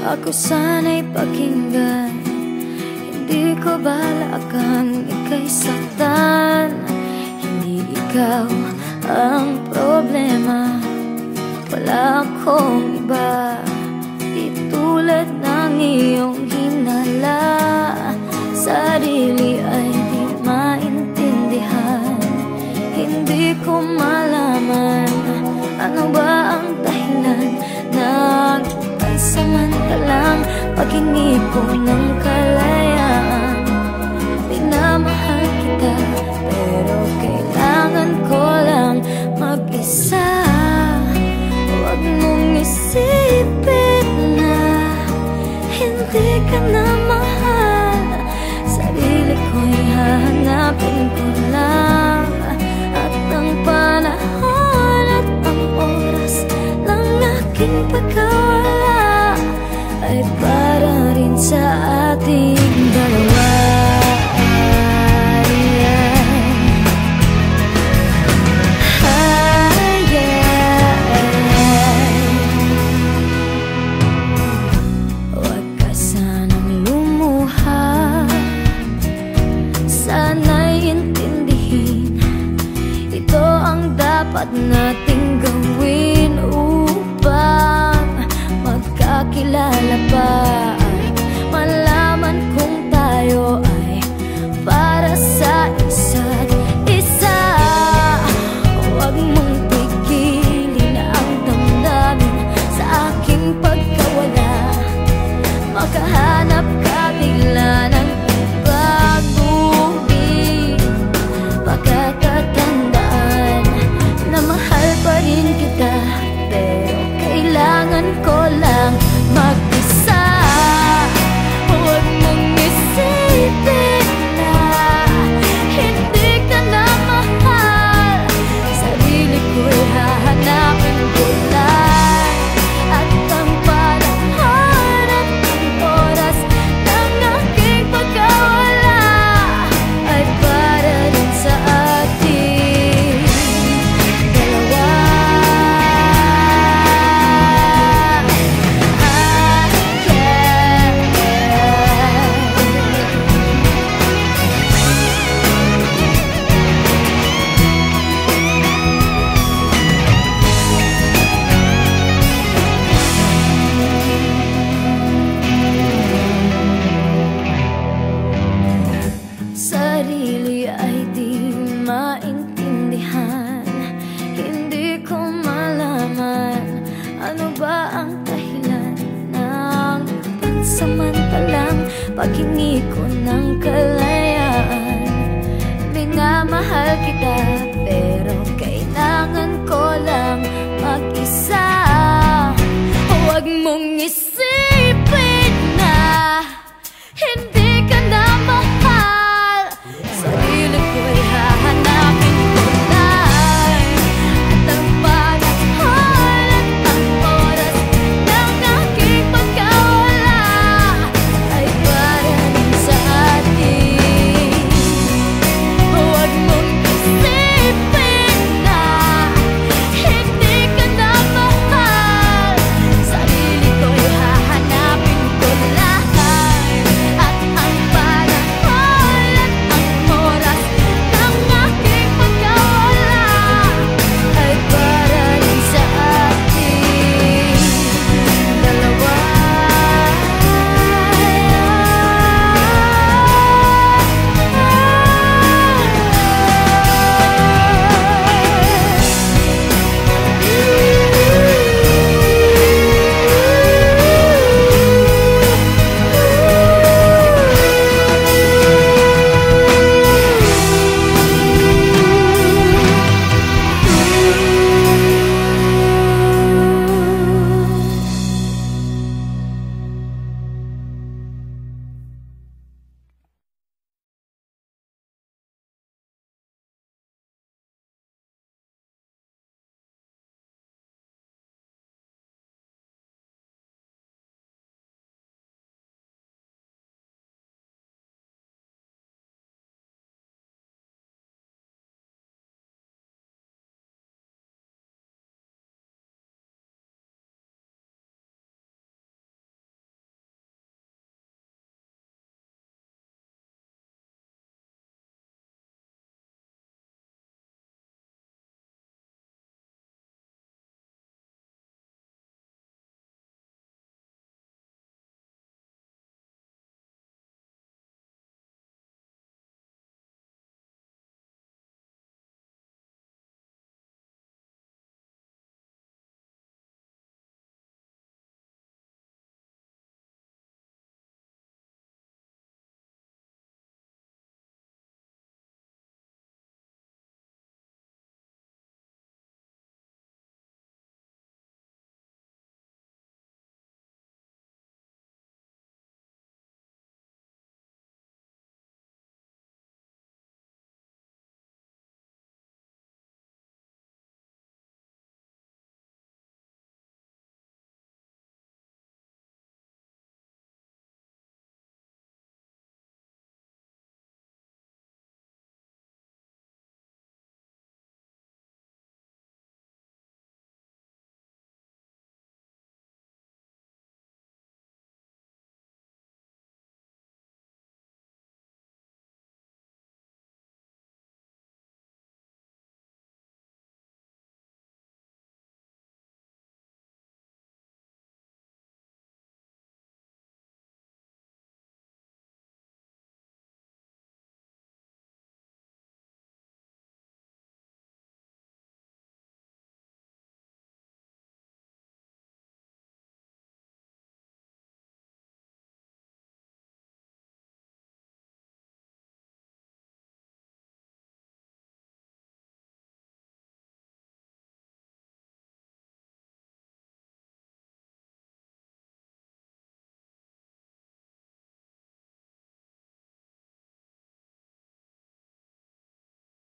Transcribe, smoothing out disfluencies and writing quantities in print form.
Ako sana'y pakinggan, hindi ko balakang ika'y saktan. Hindi ikaw ang problema, wala akong iba. Di tulad ng iyong hinala, sarili ay di maintindihan. Hindi ko malaman ano ba ang dahilan ng pansamantalang paghingi ko ng kalayaan. Minamahal kita pero kailangan ko lang mag-isa. Huwag mong isipin na hindi ka na mahal. Sarili ko'y hahanapin ko lang, at ang panahon at ang oras ng aking pagkawala ay para rin sa ating dalawa. Huwag ka sanang lumuha, sana'y intindihin, ito ang dapat nating gawin upang magkakilala pa. Malaman kung tayo ay para sa isa't isa. Huwag mong pigilin ang damdamin sa aking pagkawala. Makahanap ka bigla ng ibang buhay. Pagkakatandaan na mahal pa rin kita, pero kailangan ko lang mag-isa. Huwag mong isipin na hindi ka na mahal. Sarili ko'y hahanapin ko lang, at ang panahon at ang oras ng aking pagkawala ay para rin sa ating dalawa. Sarili ay di maintindihan, hindi ko malaman ano ba ang dahilan ng pansamantalang paghingi ko ng kalayaan. Minamahal kita